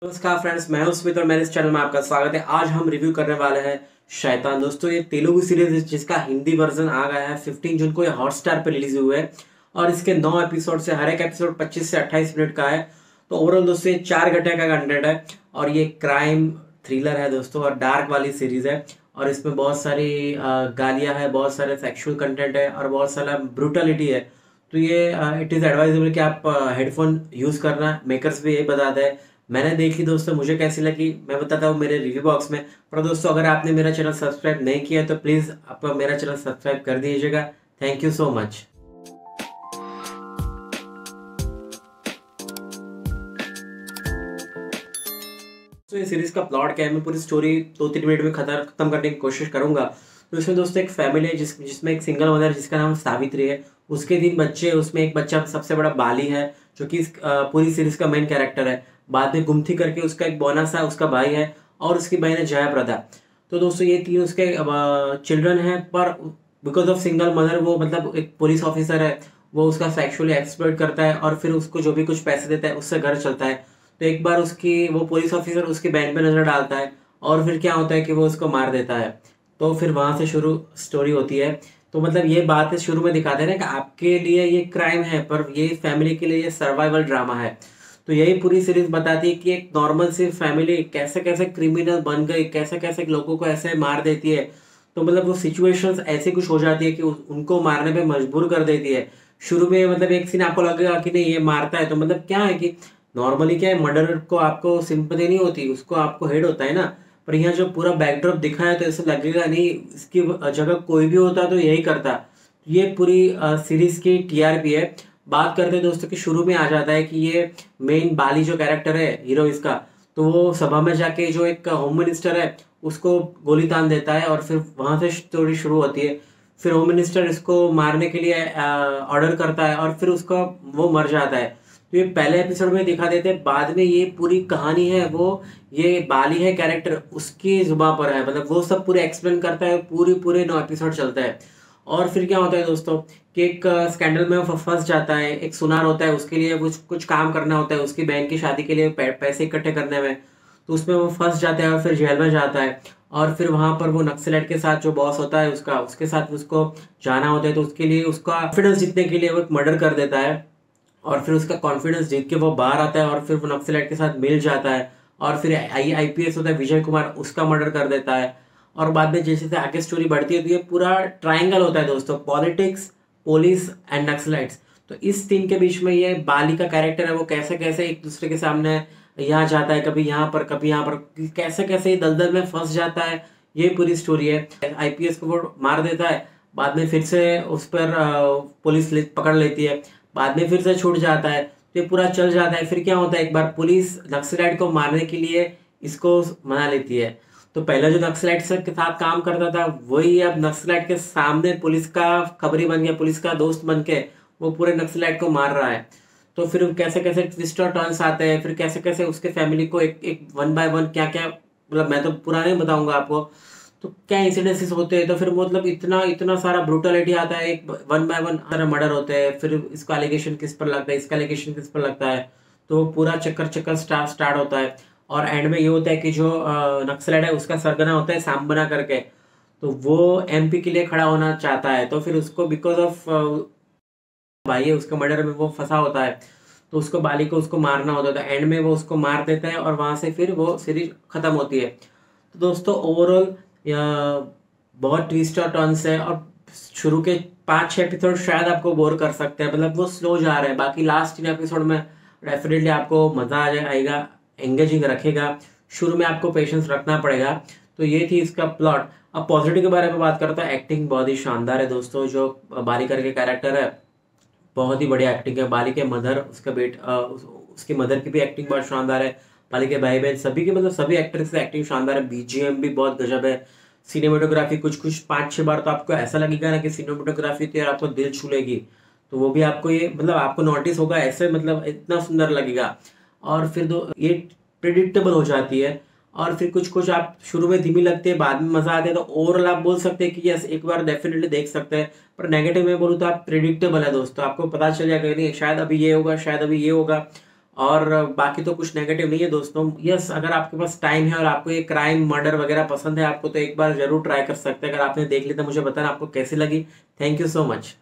नमस्कार फ्रेंड्स, मैं हूं स्मित और मेरे इस चैनल में आपका स्वागत है। आज हम रिव्यू करने वाले हैं शैतान। दोस्तों, ये तेलुगु सीरीज है जिसका हिंदी वर्जन आ गया है 15 जून को। ये हॉटस्टार पे रिलीज हुए है और इसके 9 एपिसोड से हर एक एपिसोड 25 से 28 मिनट का है। तो ओवरऑल दोस्तों ये 4 घंटे का कंटेंट है और ये क्राइम थ्रिलर है दोस्तों, और डार्क वाली सीरीज है। और इसमें बहुत सारी गालियां है, बहुत सारे सेक्सुअल कंटेंट है और बहुत सारा ब्रूटलिटी है। तो ये इट इज़ एडवाइजेबल कि आप हेडफोन यूज़ करना। मेकर्स भी यही बताते हैं। मैंने देखी दोस्तों, मुझे कैसी लगी मैं बताता हूँ मेरे रिव्यू बॉक्स में। पर दोस्तों, अगर आपने मेरा चैनल सब्सक्राइब नहीं किया तो प्लीज़ आप मेरा चैनल सब्सक्राइब कर दीजिएगा। Thank you so much. तो ये सीरीज का प्लॉट क्या है, मैं पूरी स्टोरी 2-3 मिनट में खत्म करने की कोशिश करूंगा। तो इसमें दोस्तों एक फैमिली है जिसमें एक सिंगल मदर जिसका नाम सावित्री है। उसके 3 बच्चे, उसमें एक बच्चा सबसे बड़ा बाली है जो कि पूरी सीरीज का मेन कैरेक्टर है। बाद में गुमथी करके उसका एक बोनस है, उसका भाई है, और उसकी बहन है जयाप्रदा। तो दोस्तों ये 3 उसके चिल्ड्रन हैं, पर बिकॉज ऑफ सिंगल मदर वो मतलब एक पुलिस ऑफिसर है, वो उसका सेक्सुअली एक्सप्लॉइट करता है और फिर उसको जो भी कुछ पैसे देता है उससे घर चलता है। तो एक बार उसकी वो पुलिस ऑफिसर उसकी बहन पे नजर डालता है और फिर क्या होता है कि वो उसको मार देता है। तो फिर वहां से शुरू स्टोरी होती है। तो मतलब ये बात है, शुरू में दिखाते हैं ना कि आपके लिए ये क्राइम है पर ये फैमिली के लिए ये सर्वाइवल ड्रामा है। तो यही पूरी सीरीज बताती है कि एक नॉर्मल सी फैमिली कैसे कैसे क्रिमिनल बन गई, कैसे कैसे लोगों को ऐसे मार देती है। तो मतलब वो सिचुएशंस ऐसी कुछ हो जाती है कि उनको मारने पे मजबूर कर देती है। शुरू में मतलब एक सीन आपको लगेगा कि नहीं ये मारता है, तो मतलब क्या है कि नॉर्मली क्या है, मर्डर को आपको सिंपैथी नहीं होती, उसको आपको हेड होता है ना। पर यहाँ जो पूरा बैकड्रॉप दिखा है तो ऐसा लगेगा नहीं इसकी जगह कोई भी होता तो यही करता। ये पूरी सीरीज की टीआरपी है। बात करते हैं दोस्तों कि शुरू में आ जाता है कि ये मेन बाली जो कैरेक्टर है हीरो इसका, तो वो सभा में जाके जो एक होम मिनिस्टर है उसको गोली तान देता है और फिर वहां से स्टोरी शुरू होती है। फिर होम मिनिस्टर इसको मारने के लिए ऑर्डर करता है और फिर उसका वो मर जाता है। तो ये पहले एपिसोड में दिखा देते हैं, बाद में ये पूरी कहानी है वो ये बाली है कैरेक्टर उसकी जुबान पर है, मतलब वो सब पूरे एक्सप्लेन करता है। पूरे 9 एपिसोड चलता है। और फिर क्या होता है दोस्तों कि एक स्कैंडल में वो फंस जाता है। एक सुनार होता है, उसके लिए कुछ कुछ काम करना होता है, उसकी बहन की शादी के लिए पैसे इकट्ठे करने में। तो उसमें वो फंस जाता है और फिर जेल में जाता है। और फिर वहां पर वो नक्सलाइट के साथ जो बॉस होता है उसका, उसके साथ उसको जाना होता है। तो उसके लिए उसका कॉन्फिडेंस जीतने के लिए वो एक मर्डर कर देता है और फिर उसका कॉन्फिडेंस जीत के वो बाहर आता है और फिर वो नक्सलाइट के साथ मिल जाता है। और फिर आईपीएस होता है विजय कुमार, उसका मर्डर कर देता है। और बाद में जैसे जैसे आगे स्टोरी बढ़ती है तो ये पूरा ट्रायंगल होता है दोस्तों, पॉलिटिक्स, पुलिस एंड नक्सलाइट्स। तो इस 3 के बीच में ये बाली का कैरेक्टर है, वो कैसे कैसे एक दूसरे के सामने यहाँ जाता है, कभी यहाँ पर कभी यहाँ पर, कैसे कैसे ये दलदल में फंस जाता है। ये पूरी स्टोरी है। आईपीएस को वो मार देता है, बाद में फिर से उस पर पुलिस पकड़ लेती है, बाद में फिर से छूट जाता है। तो ये पूरा चल जाता है। फिर क्या होता है, एक बार पुलिस नक्सलाइट को मारने के लिए इसको मना लेती है। तो पहले जो नक्सलाइट के साथ काम करता था वही अब नक्सलाइट के सामने पुलिस का खबरी बन गया, पुलिस का दोस्त बन के वो पूरे नक्सलाइट को मार रहा है। तो फिर कैसे कैसे ट्विस्ट और टर्न्स आते हैं, फिर कैसे कैसे उसके फैमिली को एक एक वन बाय वन क्या क्या, मतलब मैं तो पूरा नहीं बताऊंगा आपको, तो क्या इंसिडेंसेस होते हैं। तो फिर मतलब इतना इतना सारा ब्रूटलिटी आता है, एक वन बाय वन सारा मर्डर होते हैं। फिर इसका एलिगेशन किस पर लगता है, इसका एलिगेशन किस पर लगता है। तो पूरा चक्कर चक्कर स्टार्ट होता है। और एंड में ये होता है कि जो नक्सलाइट है उसका सरगना होता है सांबना करके, तो वो एमपी के लिए खड़ा होना चाहता है। तो फिर उसको बिकॉज ऑफ भाई है उसका मर्डर में वो फंसा होता है, तो उसको बाली को उसको मारना होता है। तो एंड में वो उसको मार देता है और वहां से फिर वो सीरीज खत्म होती है। तो दोस्तों ओवरऑल बहुत ट्विस्ट और टर्न्स है और शुरू के 5-6 एपिसोड शायद आपको बोर कर सकते हैं, मतलब वो स्लो जा रहे हैं। बाकी लास्ट 3 एपिसोड में डेफिनेटली आपको मजा आएगा, एंगेजिंग रखेगा। शुरू में आपको पेशेंस रखना पड़ेगा। तो ये थी इसका प्लॉट। अब पॉजिटिव के बारे में बात करता है। एक्टिंग बहुत ही शानदार है दोस्तों, जो बाली करके कैरेक्टर है बहुत ही बढ़िया एक्टिंग है। बाली के मदर, उसका उसकी मदर की भी एक्टिंग बहुत शानदार है। बाली के भाई बहन सभी की, मतलब सभी एक्टर्स की एक्टिंग शानदार है। बीजीएम भी बहुत गजब है। सिनेमेटोग्राफी कुछ कुछ 5-6 बार तो आपको ऐसा लगेगा ना कि सिनेमेटोग्राफी तो यार आपको दिल छू लेगी। तो वो भी आपको ये मतलब आपको नोटिस होगा ऐसे, मतलब इतना सुंदर लगेगा। और फिर दो ये प्रिडिक्टेबल हो जाती है। और फिर कुछ कुछ आप शुरू में धीमी लगती है, बाद में मजा आता है। तो ओवरऑल आप बोल सकते हैं कि यस एक बार डेफिनेटली देख सकते हैं। पर नेगेटिव में बोलूँ तो आप प्रिडिक्टेबल है दोस्तों, आपको पता चल जाएगा नहीं शायद अभी ये होगा, शायद अभी ये होगा। और बाकी तो कुछ नेगेटिव नहीं है दोस्तों। यस, अगर आपके पास टाइम है और आपको ये क्राइम मर्डर वगैरह पसंद है आपको, तो एक बार जरूर ट्राई कर सकते हैं। अगर आपने देख ली तो मुझे बताना आपको कैसी लगी। Thank you so much.